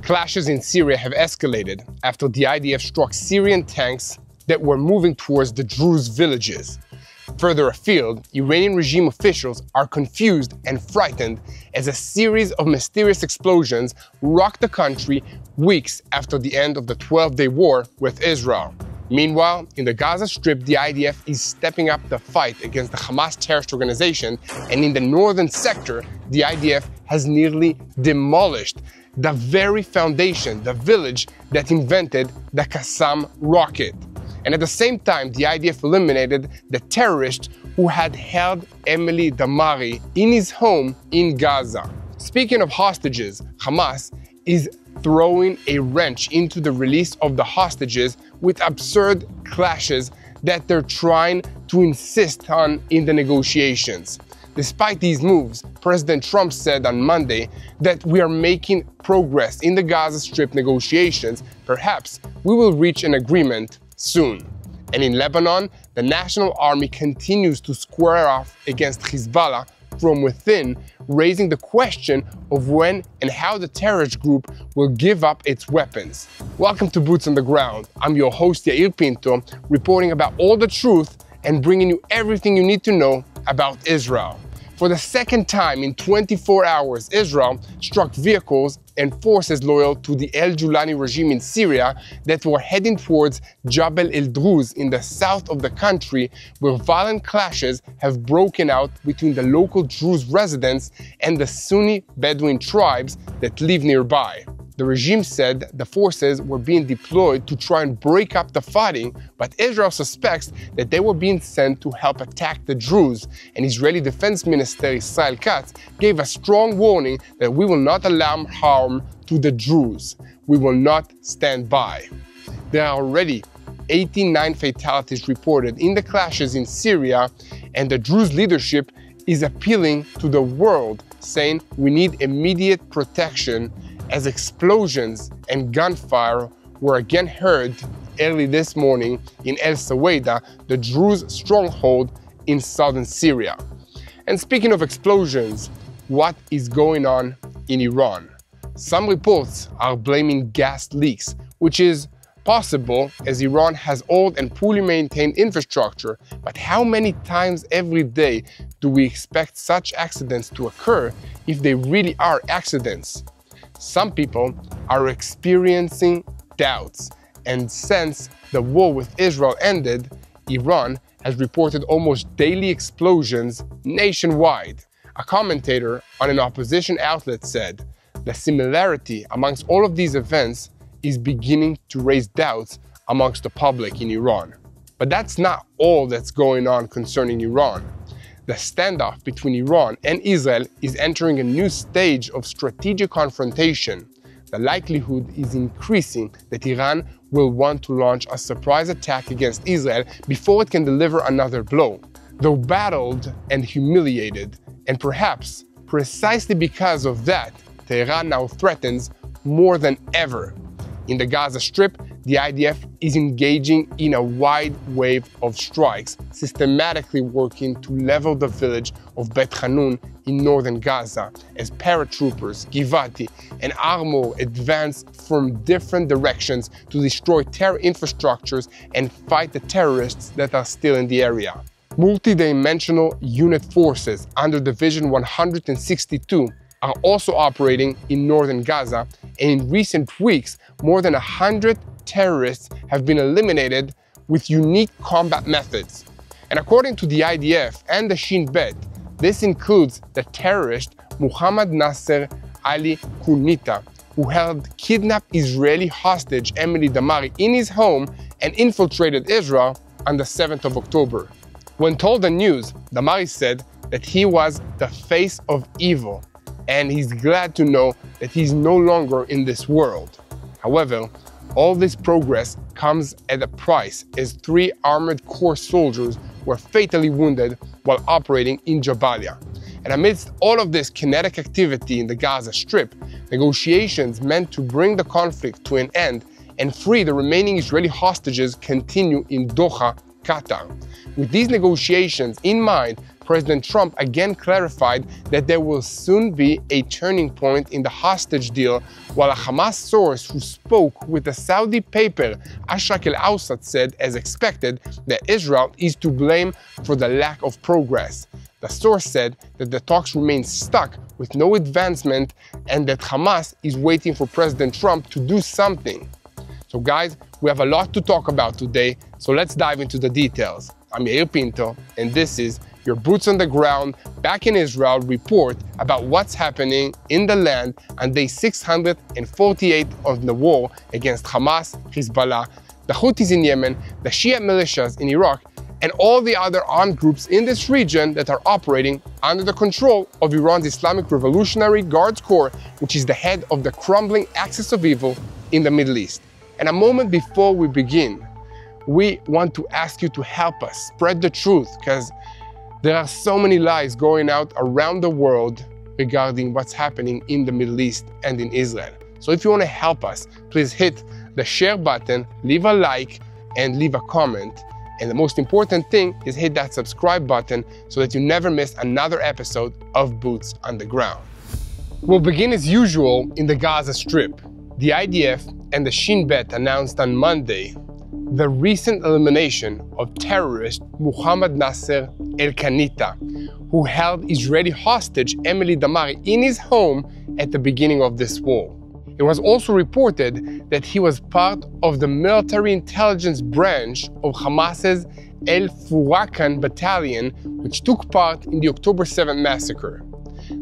Clashes in Syria have escalated after the IDF struck Syrian tanks that were moving towards the Druze villages. Further afield, Iranian regime officials are confused and frightened as a series of mysterious explosions rocked the country weeks after the end of the 12-day war with Israel. Meanwhile, in the Gaza Strip, the IDF is stepping up the fight against the Hamas terrorist organization, and in the northern sector, the IDF has nearly demolished the very foundation, the village that invented the Qassam rocket. And at the same time, the IDF eliminated the terrorist who had held Emily Damari in his home in Gaza. Speaking of hostages, Hamas is throwing a wrench into the release of the hostages with absurd clashes that they're trying to insist on in the negotiations. Despite these moves, President Trump said on Monday that we are making progress in the Gaza Strip negotiations. Perhaps we will reach an agreement soon. And in Lebanon, the National Army continues to square off against Hezbollah from within, raising the question of when and how the terrorist group will give up its weapons. Welcome to Boots on the Ground. I'm your host, Yair Pinto, reporting about all the truth and bringing you everything you need to know about Israel. For the second time in 24 hours, Israel struck vehicles and forces loyal to the al-Julani regime in Syria that were heading towards Jabal el-Druz in the south of the country, where violent clashes have broken out between the local Druze residents and the Sunni Bedouin tribes that live nearby. The regime said the forces were being deployed to try and break up the fighting, but Israel suspects that they were being sent to help attack the Druze, and Israeli Defense Minister Israel Katz gave a strong warning that we will not allow harm to the Druze. We will not stand by. There are already 89 fatalities reported in the clashes in Syria, and the Druze leadership is appealing to the world, saying we need immediate protection, as explosions and gunfire were again heard early this morning in El Saweda, the Druze stronghold in southern Syria. And speaking of explosions, what is going on in Iran? Some reports are blaming gas leaks, which is possible as Iran has old and poorly maintained infrastructure, but how many times every day do we expect such accidents to occur if they really are accidents? Some people are experiencing doubts, and since the war with Israel ended, Iran has reported almost daily explosions nationwide. A commentator on an opposition outlet said, "The similarity amongst all of these events is beginning to raise doubts amongst the public in Iran." But that's not all that's going on concerning Iran. The standoff between Iran and Israel is entering a new stage of strategic confrontation. The likelihood is increasing that Iran will want to launch a surprise attack against Israel before it can deliver another blow. Though battled and humiliated, and perhaps precisely because of that, Tehran now threatens more than ever. In the Gaza Strip, the IDF is engaging in a wide wave of strikes, systematically working to level the village of Bet Hanun in northern Gaza, as paratroopers, Givati, and Armor advance from different directions to destroy terror infrastructures and fight the terrorists that are still in the area. Multi-dimensional unit forces under Division 162 are also operating in northern Gaza, and in recent weeks, more than 100 terrorists have been eliminated with unique combat methods. And according to the IDF and the Shin Bet, this includes the terrorist Muhammad Nasser Ali Kunita, who held kidnapped Israeli hostage Emily Damari in his home and infiltrated Israel on the 7th of October. When told the news, Damari said that he was the face of evil, and he's glad to know that he's no longer in this world. However, all this progress comes at a price, as 3 armored corps soldiers were fatally wounded while operating in Jabalia. And amidst all of this kinetic activity in the Gaza Strip, negotiations meant to bring the conflict to an end and free the remaining Israeli hostages continue in Doha, Qatar. With these negotiations in mind, President Trump again clarified that there will soon be a turning point in the hostage deal, while a Hamas source who spoke with the Saudi paper Ashraq al-Awsat said, as expected, that Israel is to blame for the lack of progress. The source said that the talks remain stuck with no advancement and that Hamas is waiting for President Trump to do something. So guys, we have a lot to talk about today, so let's dive into the details. I'm Yair Pinto, and this is your boots on the ground, back in Israel report about what's happening in the land on day 648 of the war against Hamas, Hezbollah, the Houthis in Yemen, the Shia militias in Iraq, and all the other armed groups in this region that are operating under the control of Iran's Islamic Revolutionary Guards Corps, which is the head of the crumbling axis of evil in the Middle East. And a moment before we begin, we want to ask you to help us spread the truth, because there are so many lies going out around the world regarding what's happening in the Middle East and in Israel. So if you want to help us, please hit the share button, leave a like, and leave a comment. And the most important thing is hit that subscribe button so that you never miss another episode of Boots on the Ground. We'll begin as usual in the Gaza Strip. The IDF and the Shin Bet announced on Monday the recent elimination of terrorist Muhammad Nasser el-Kanita, who held Israeli hostage Emily Damari in his home at the beginning of this war. It was also reported that he was part of the military intelligence branch of Hamas's El Furakan battalion, which took part in the October 7th massacre.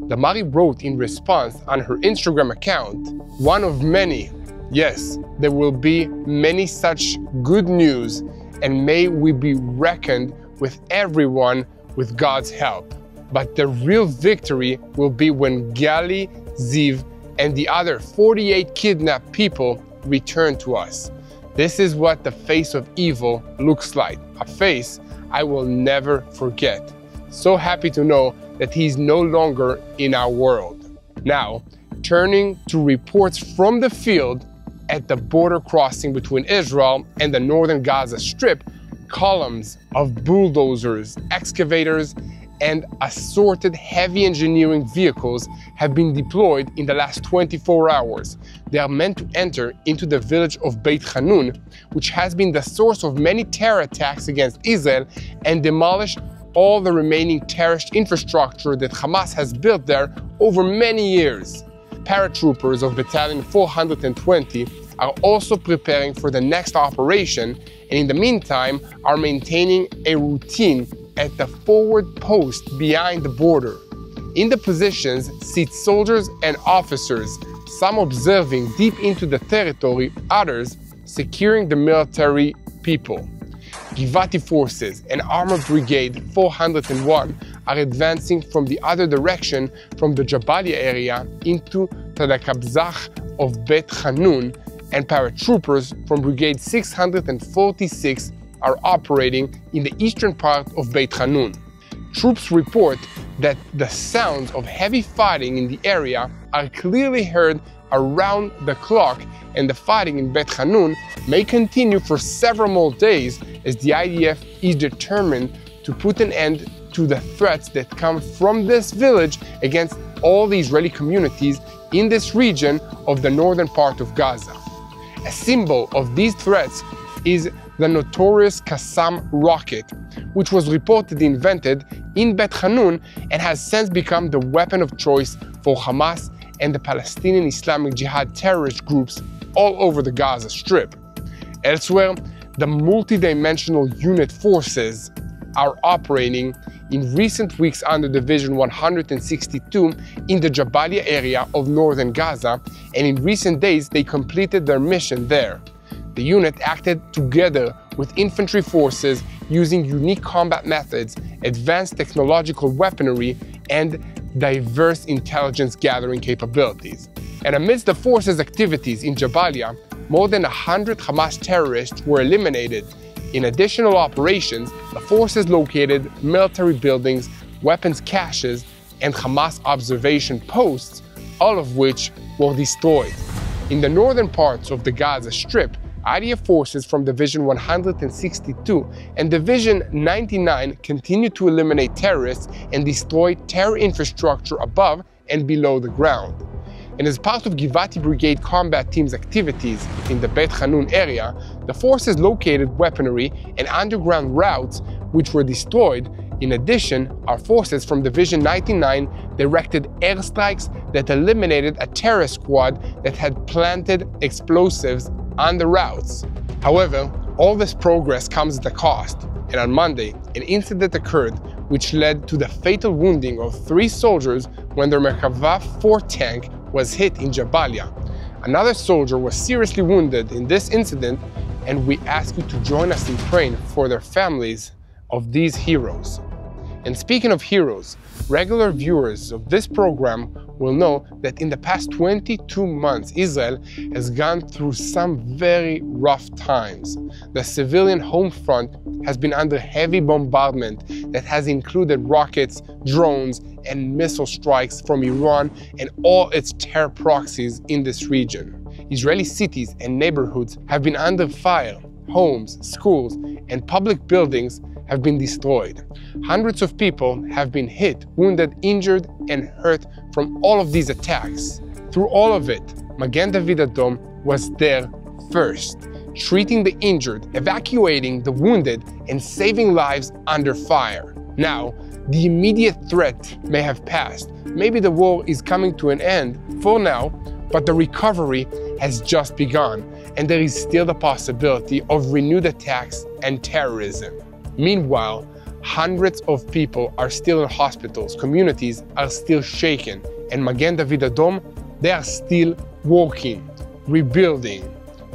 Damari wrote in response on her Instagram account, "One of many. Yes, there will be many such good news, and may we be reckoned with everyone with God's help. But the real victory will be when Gali, Ziv, and the other 48 kidnapped people return to us. This is what the face of evil looks like, a face I will never forget. So happy to know that he's no longer in our world." Now, turning to reports from the field at the border crossing between Israel and the northern Gaza Strip, columns of bulldozers, excavators, and assorted heavy engineering vehicles have been deployed in the last 24 hours. They are meant to enter into the village of Beit Hanun, which has been the source of many terror attacks against Israel, and demolish all the remaining terrorist infrastructure that Hamas has built there over many years. Paratroopers of Battalion 420 are also preparing for the next operation, and in the meantime are maintaining a routine at the forward post behind the border. In the positions sit soldiers and officers, some observing deep into the territory, others securing the military people. Givati forces and Armored Brigade 401 are advancing from the other direction from the Jabalia area into the Kabzach of Bet Hanun, and paratroopers from Brigade 646 are operating in the eastern part of Beit Hanun. Troops report that the sounds of heavy fighting in the area are clearly heard around the clock, and the fighting in Beit Hanun may continue for several more days as the IDF is determined to put an end to the threats that come from this village against all the Israeli communities in this region of the northern part of Gaza. A symbol of these threats is the notorious Qassam rocket, which was reportedly invented in Beit Hanun and has since become the weapon of choice for Hamas and the Palestinian Islamic Jihad terrorist groups all over the Gaza Strip. Elsewhere, the multi-dimensional unit forces are operating in recent weeks under Division 162 in the Jabalia area of northern Gaza, and in recent days they completed their mission there. The unit acted together with infantry forces using unique combat methods, advanced technological weaponry, and diverse intelligence gathering capabilities. And amidst the force's activities in Jabalia, more than 100 Hamas terrorists were eliminated. In additional operations, the forces located military buildings, weapons caches, and Hamas observation posts, all of which were destroyed. In the northern parts of the Gaza Strip, IDF forces from Division 162 and Division 99 continue to eliminate terrorists and destroy terror infrastructure above and below the ground. And as part of Givati Brigade combat team's activities in the Beit Hanun area, the forces located weaponry and underground routes which were destroyed. In addition, our forces from Division 99 directed airstrikes that eliminated a terror squad that had planted explosives on the routes. However, all this progress comes at a cost, and on Monday, an incident occurred which led to the fatal wounding of 3 soldiers when their Merkava 4 tank was hit in Jabalia. Another soldier was seriously wounded in this incident, and we ask you to join us in praying for their families of these heroes. And speaking of heroes, regular viewers of this program will know that in the past 22 months, Israel has gone through some very rough times. The civilian home front has been under heavy bombardment that has included rockets, drones, and missile strikes from Iran and all its terror proxies in this region. Israeli cities and neighborhoods have been under fire. Homes, schools, and public buildings have been destroyed. Hundreds of people have been hit, wounded, injured, and hurt from all of these attacks. Through all of it, Magen David Adom was there first, treating the injured, evacuating the wounded, and saving lives under fire. Now, the immediate threat may have passed. Maybe the war is coming to an end for now, but the recovery has just begun, and there is still the possibility of renewed attacks and terrorism. Meanwhile, hundreds of people are still in hospitals, communities are still shaken, and Magen David Adom, they are still working, rebuilding,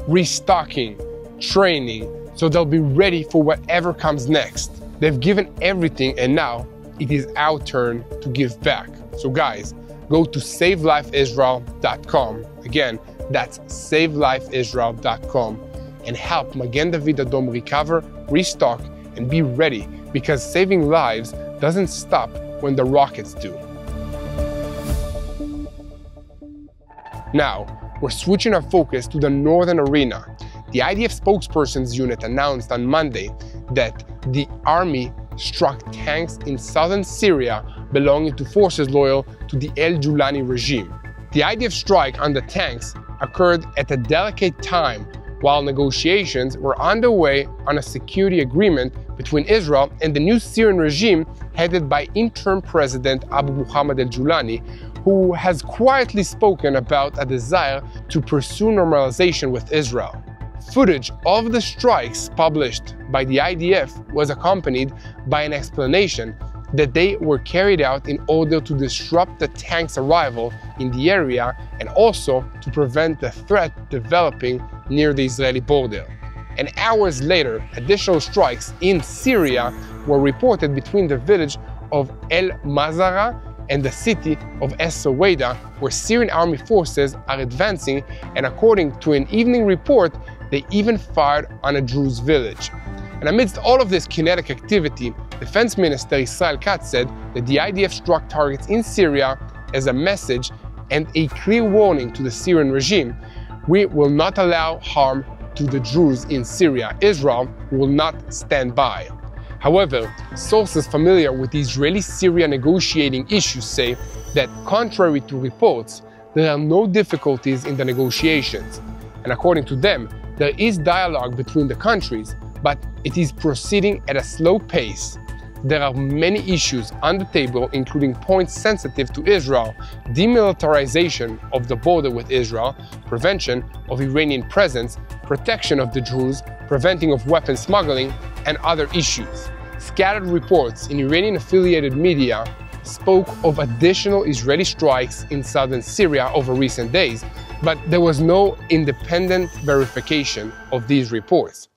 restocking, training, so they'll be ready for whatever comes next. They've given everything, and now it is our turn to give back. So guys, go to savelifeisrael.com. Again, that's savelifeisrael.com, and help Magen David Adom recover, restock, and be ready, because saving lives doesn't stop when the rockets do. Now, we're switching our focus to the northern arena. The IDF spokesperson's unit announced on Monday that the army struck tanks in southern Syria belonging to forces loyal to the El-Julani regime. The IDF strike on the tanks occurred at a delicate time while negotiations were underway on a security agreement between Israel and the new Syrian regime headed by interim President Abu Muhammad al-Julani, who has quietly spoken about a desire to pursue normalization with Israel. Footage of the strikes published by the IDF was accompanied by an explanation that they were carried out in order to disrupt the tanks' arrival in the area and also to prevent the threat developing near the Israeli border. And hours later, additional strikes in Syria were reported between the village of El Mazara and the city of Es-Soweda, where Syrian army forces are advancing, and according to an evening report, they even fired on a Druze village. And amidst all of this kinetic activity, Defense Minister Israel Katz said that the IDF struck targets in Syria as a message and a clear warning to the Syrian regime: we will not allow harm to the Druze in Syria. Israel will not stand by. However, sources familiar with the Israeli-Syria negotiating issues say that, contrary to reports, there are no difficulties in the negotiations. And according to them, there is dialogue between the countries, but it is proceeding at a slow pace. There are many issues on the table, including points sensitive to Israel, demilitarization of the border with Israel, prevention of Iranian presence, protection of the Druze, preventing of weapon smuggling, and other issues. Scattered reports in Iranian-affiliated media spoke of additional Israeli strikes in southern Syria over recent days, but there was no independent verification of these reports.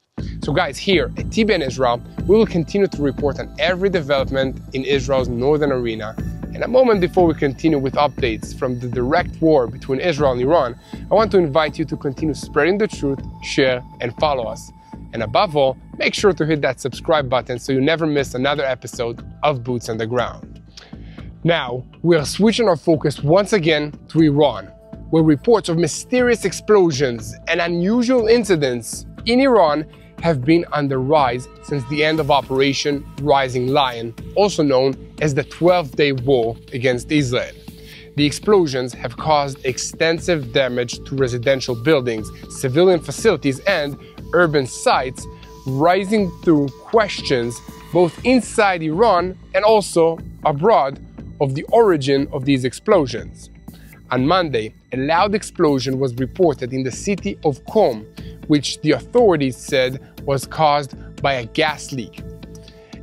So guys, here at TBN Israel, we will continue to report on every development in Israel's northern arena. And a moment before we continue with updates from the direct war between Israel and Iran, I want to invite you to continue spreading the truth, share, and follow us. And above all, make sure to hit that subscribe button so you never miss another episode of Boots on the Ground. Now, we are switching our focus once again to Iran. where reports of mysterious explosions and unusual incidents in Iran have been on the rise since the end of Operation Rising Lion, also known as the 12-day war against Israel. The explosions have caused extensive damage to residential buildings, civilian facilities, and urban sites, rising through questions both inside Iran and also abroad of the origin of these explosions. On Monday, a loud explosion was reported in the city of Qom, which the authorities said was caused by a gas leak.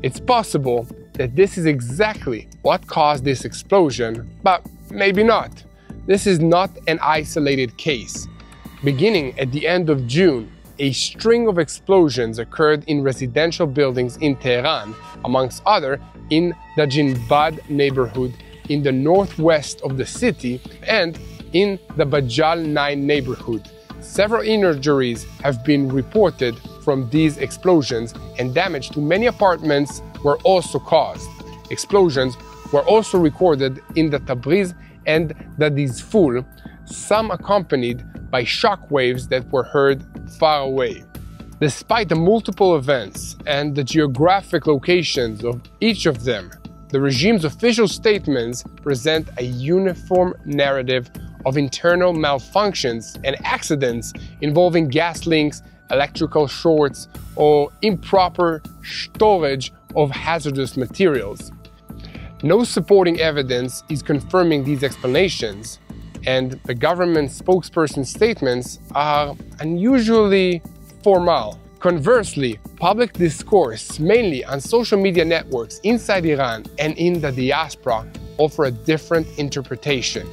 It's possible that this is exactly what caused this explosion, but maybe not. This is not an isolated case. Beginning at the end of June, a string of explosions occurred in residential buildings in Tehran, amongst others in the Jinbad neighborhood in the northwest of the city and in the Bajal 9 neighborhood. Several injuries have been reported from these explosions, and damage to many apartments were also caused. Explosions were also recorded in the Tabriz and the Dizful, some accompanied by shockwaves that were heard far away. Despite the multiple events and the geographic locations of each of them, the regime's official statements present a uniform narrative of internal malfunctions and accidents involving gas leaks, electrical shorts, or improper storage of hazardous materials. No supporting evidence is confirming these explanations, and the government spokesperson's statements are unusually formal. Conversely, public discourse, mainly on social media networks inside Iran and in the diaspora, offer a different interpretation.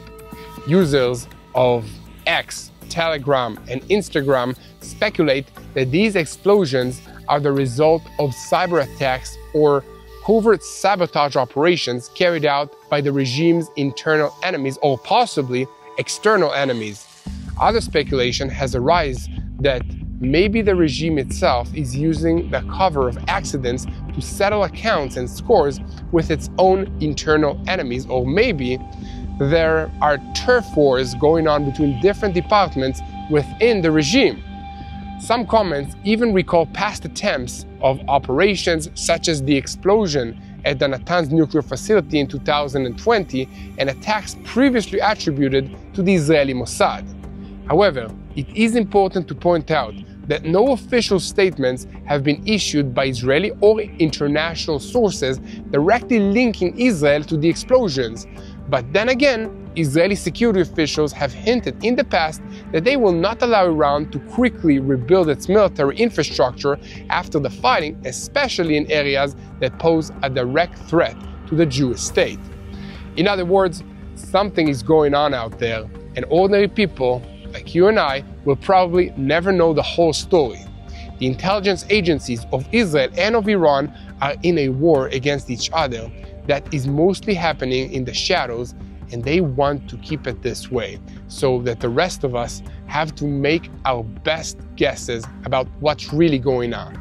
Users of X, Telegram, and Instagram speculate that these explosions are the result of cyber attacks or covert sabotage operations carried out by the regime's internal enemies or possibly external enemies. Other speculation has arisen that maybe the regime itself is using the cover of accidents to settle accounts and scores with its own internal enemies, or maybe there are turf wars going on between different departments within the regime. Some comments even recall past attempts of operations such as the explosion at the Natanz nuclear facility in 2020 and attacks previously attributed to the Israeli Mossad. However, it is important to point out that no official statements have been issued by Israeli or international sources directly linking Israel to the explosions. But then again, Israeli security officials have hinted in the past that they will not allow Iran to quickly rebuild its military infrastructure after the fighting, especially in areas that pose a direct threat to the Jewish state. In other words, something is going on out there, and ordinary people like you and I will probably never know the whole story. The intelligence agencies of Israel and of Iran are in a war against each other that is mostly happening in the shadows, and they want to keep it this way so that the rest of us have to make our best guesses about what's really going on.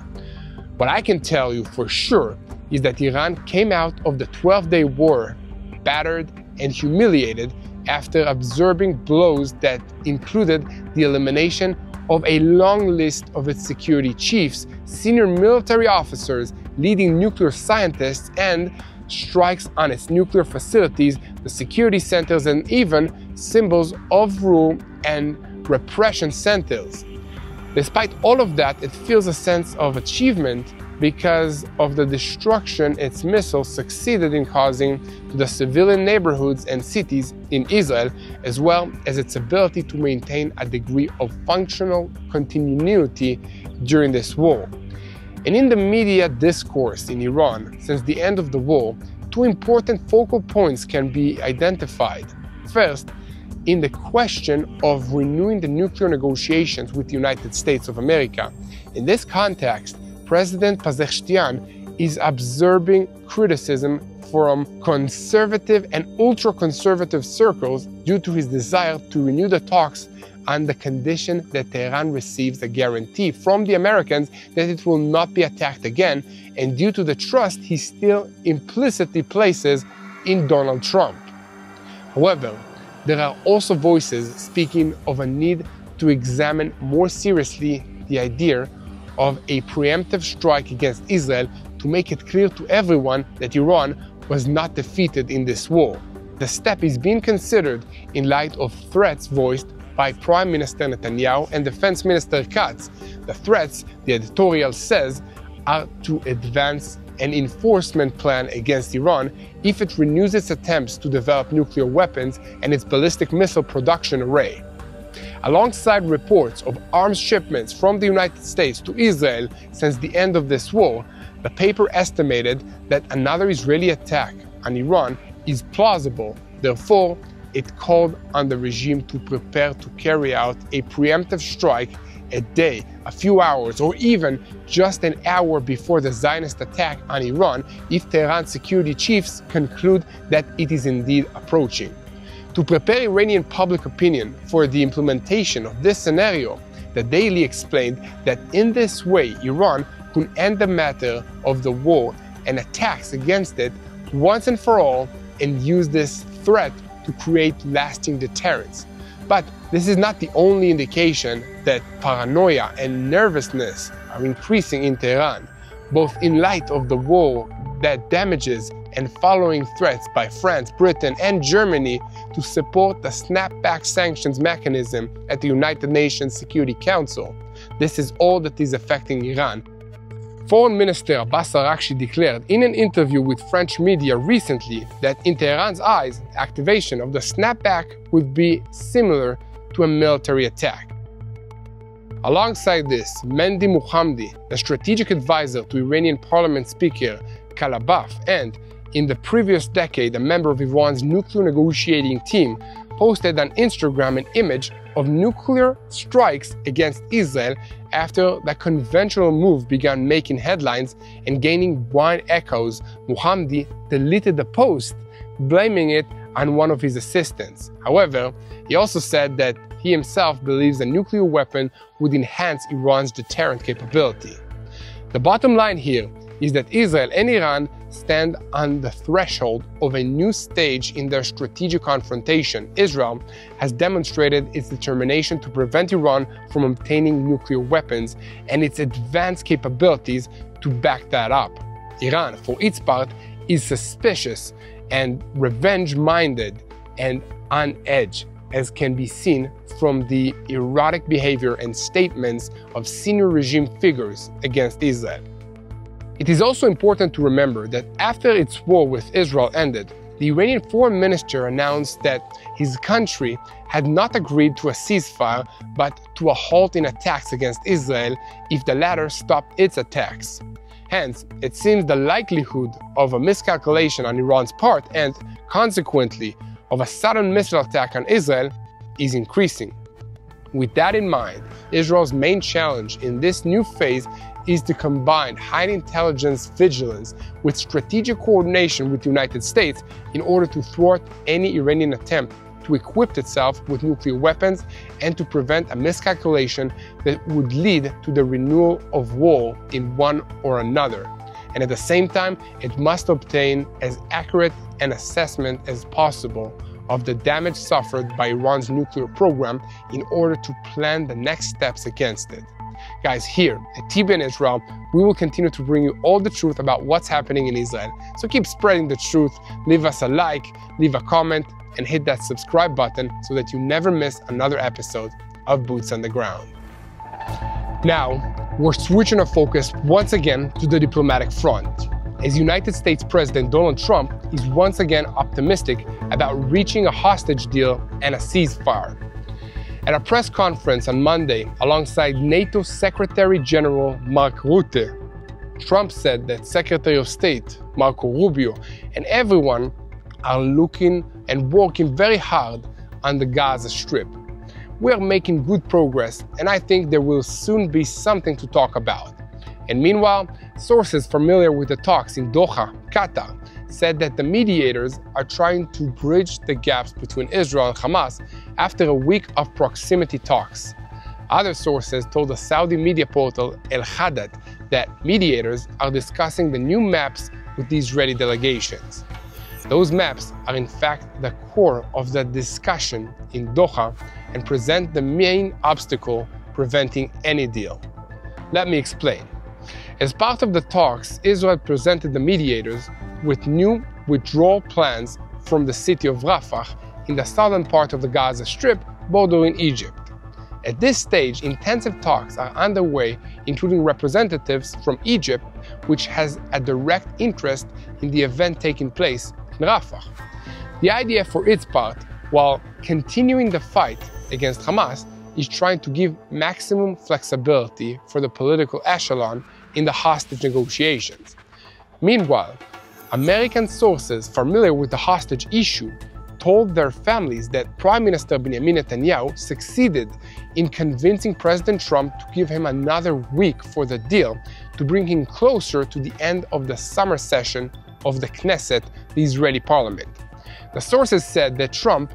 What I can tell you for sure is that Iran came out of the 12-day war battered and humiliated after absorbing blows that included the elimination of a long list of its security chiefs, senior military officers, leading nuclear scientists, and strikes on its nuclear facilities, the security centers, and even symbols of rule and repression centers. Despite all of that, it feels a sense of achievement because of the destruction its missiles succeeded in causing to the civilian neighborhoods and cities in Israel, as well as its ability to maintain a degree of functional continuity during this war. And in the media discourse in Iran since the end of the war, two important focal points can be identified. First, in the question of renewing the nuclear negotiations with the United States of America. In this context, President Pezeshkian is observing criticism from conservative and ultra-conservative circles due to his desire to renew the talks on the condition that Tehran receives a guarantee from the Americans that it will not be attacked again, and due to the trust he still implicitly places in Donald Trump. However, there are also voices speaking of a need to examine more seriously the idea of a preemptive strike against Israel to make it clear to everyone that Iran was not defeated in this war. The step is being considered in light of threats voiced by Prime Minister Netanyahu and Defense Minister Katz. The threats, the editorial says, are to advance an enforcement plan against Iran if it renews its attempts to develop nuclear weapons and its ballistic missile production array. Alongside reports of arms shipments from the United States to Israel since the end of this war, the paper estimated that another Israeli attack on Iran is plausible. Therefore, it called on the regime to prepare to carry out a preemptive strike a day, a few hours, or even just an hour before the Zionist attack on Iran if Tehran's security chiefs conclude that it is indeed approaching. To prepare Iranian public opinion for the implementation of this scenario, the Daily explained that in this way Iran could end the matter of the war and attacks against it once and for all and use this threat to create lasting deterrence. But this is not the only indication that paranoia and nervousness are increasing in Tehran, both in light of the war that damages and following threats by France, Britain, and Germany to support the snapback sanctions mechanism at the United Nations Security Council. This is all that is affecting Iran. Foreign Minister Abbas Araghchi declared in an interview with French media recently that in Tehran's eyes, activation of the snapback would be similar to a military attack. Alongside this, Mehdi Mohammadi, the strategic advisor to Iranian Parliament Speaker Kalibaf and, in the previous decade, a member of Iran's nuclear negotiating team, posted on Instagram an image of nuclear strikes against Israel after the conventional move began making headlines and gaining wide echoes. Mohammadi deleted the post, blaming it on one of his assistants. However, he also said that he himself believes a nuclear weapon would enhance Iran's deterrent capability. The bottom line here is that Israel and Iran stand on the threshold of a new stage in their strategic confrontation. Israel has demonstrated its determination to prevent Iran from obtaining nuclear weapons and its advanced capabilities to back that up. Iran, for its part, is suspicious and revenge-minded and on edge, as can be seen from the erratic behavior and statements of senior regime figures against Israel. It is also important to remember that after its war with Israel ended, the Iranian foreign minister announced that his country had not agreed to a ceasefire but to a halt in attacks against Israel if the latter stopped its attacks. Hence, it seems the likelihood of a miscalculation on Iran's part and, consequently, of a sudden missile attack on Israel is increasing. With that in mind, Israel's main challenge in this new phase is to combine high intelligence vigilance with strategic coordination with the United States in order to thwart any Iranian attempt to equip itself with nuclear weapons and to prevent a miscalculation that would lead to the renewal of war in one or another. And at the same time, it must obtain as accurate an assessment as possible of the damage suffered by Iran's nuclear program in order to plan the next steps against it. Guys, here at TBN Israel, we will continue to bring you all the truth about what's happening in Israel. So keep spreading the truth, leave us a like, leave a comment, and hit that subscribe button so that you never miss another episode of Boots on the Ground. Now, we're switching our focus once again to the diplomatic front, as United States President Donald Trump is once again optimistic about reaching a hostage deal and a ceasefire. At a press conference on Monday alongside NATO Secretary General Mark Rutte, Trump said that Secretary of State Marco Rubio and everyone are looking and working very hard on the Gaza Strip. We are making good progress, and I think there will soon be something to talk about. And meanwhile, sources familiar with the talks in Doha, Qatar, said that the mediators are trying to bridge the gaps between Israel and Hamas after a week of proximity talks. Other sources told the Saudi media portal El Haddad that mediators are discussing the new maps with the Israeli delegations. Those maps are in fact the core of the discussion in Doha and present the main obstacle preventing any deal. Let me explain. As part of the talks, Israel presented the mediators with new withdrawal plans from the city of Rafah in the southern part of the Gaza Strip bordering Egypt. At this stage, intensive talks are underway, including representatives from Egypt, which has a direct interest in the event taking place in Rafah. The IDF, for its part, while continuing the fight against Hamas, is trying to give maximum flexibility for the political echelon in the hostage negotiations. Meanwhile, American sources familiar with the hostage issue told their families that Prime Minister Benjamin Netanyahu succeeded in convincing President Trump to give him another week for the deal to bring him closer to the end of the summer session of the Knesset, the Israeli parliament. The sources said that Trump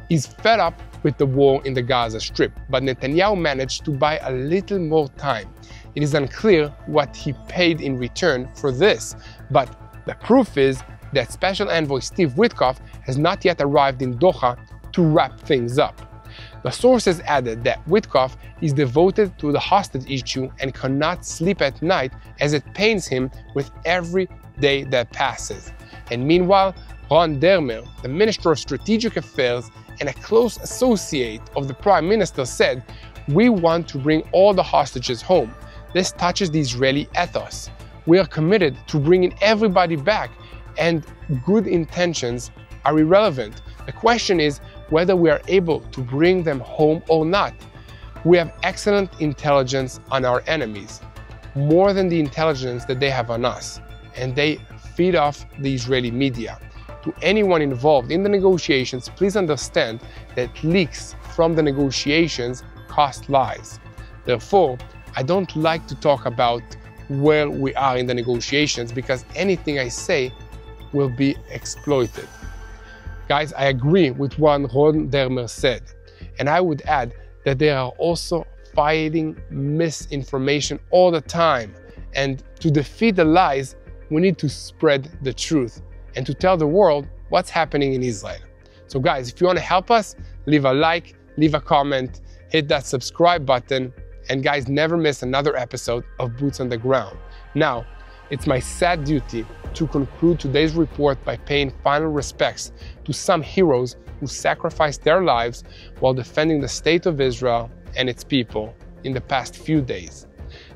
is fed up with the war in the Gaza Strip, but Netanyahu managed to buy a little more time. It is unclear what he paid in return for this, but the proof is that Special Envoy Steve Witkoff has not yet arrived in Doha to wrap things up. The sources added that Witkoff is devoted to the hostage issue and cannot sleep at night as it pains him with every day that passes. And meanwhile, Ron Dermer, the Minister of Strategic Affairs and a close associate of the Prime Minister, said, "We want to bring all the hostages home. This touches the Israeli ethos. We are committed to bringing everybody back, and good intentions are irrelevant. The question is whether we are able to bring them home or not. We have excellent intelligence on our enemies, more than the intelligence that they have on us, and they feed off the Israeli media. To anyone involved in the negotiations, please understand that leaks from the negotiations cost lives. Therefore, I don't like to talk about where we are in the negotiations because anything I say will be exploited." Guys, I agree with what Ron Dermer said, and I would add that they are also fighting misinformation all the time, and to defeat the lies, we need to spread the truth and to tell the world what's happening in Israel. So guys, if you want to help us, leave a like, leave a comment, hit that subscribe button, and guys, never miss another episode of Boots on the Ground. Now, it's my sad duty to conclude today's report by paying final respects to some heroes who sacrificed their lives while defending the state of Israel and its people in the past few days.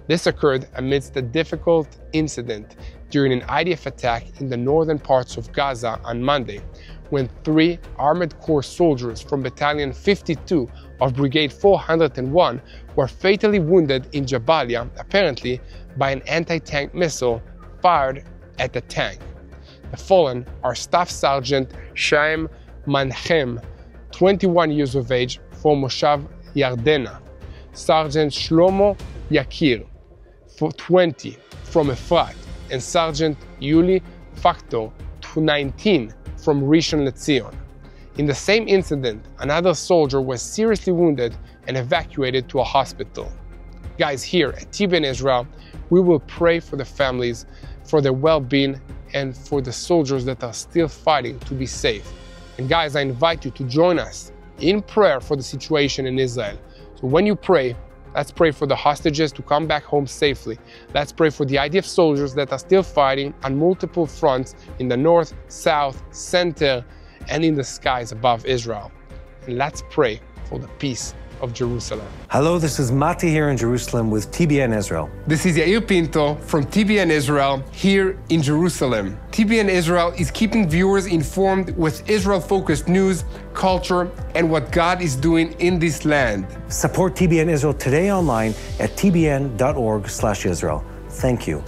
This occurred amidst a difficult incident during an IDF attack in the northern parts of Gaza on Monday, when 3 Armored Corps soldiers from Battalion 52 of Brigade 401 were fatally wounded in Jabalia, apparently by an anti-tank missile fired at the tank. The fallen are Staff Sergeant Shaim Manchem, 21 years of age, from Moshav Yardena, Sergeant Shlomo Yair, 20, from Efrat, and Sergeant Yuli Factor, 19, from Rishon LeZion. In the same incident, another soldier was seriously wounded and evacuated to a hospital. Guys, here at TBN Israel, we will pray for the families, for their well-being, and for the soldiers that are still fighting to be safe. And guys, I invite you to join us in prayer for the situation in Israel. So when you pray, let's pray for the hostages to come back home safely. Let's pray for the IDF soldiers that are still fighting on multiple fronts in the north, south, center, and in the skies above Israel. And let's pray for the peace of Jerusalem. Hello, this is Mati here in Jerusalem with TBN Israel. This is Yair Pinto from TBN Israel here in Jerusalem. TBN Israel is keeping viewers informed with Israel-focused news, culture, and what God is doing in this land. Support TBN Israel today online at tbn.org/Israel. Thank you.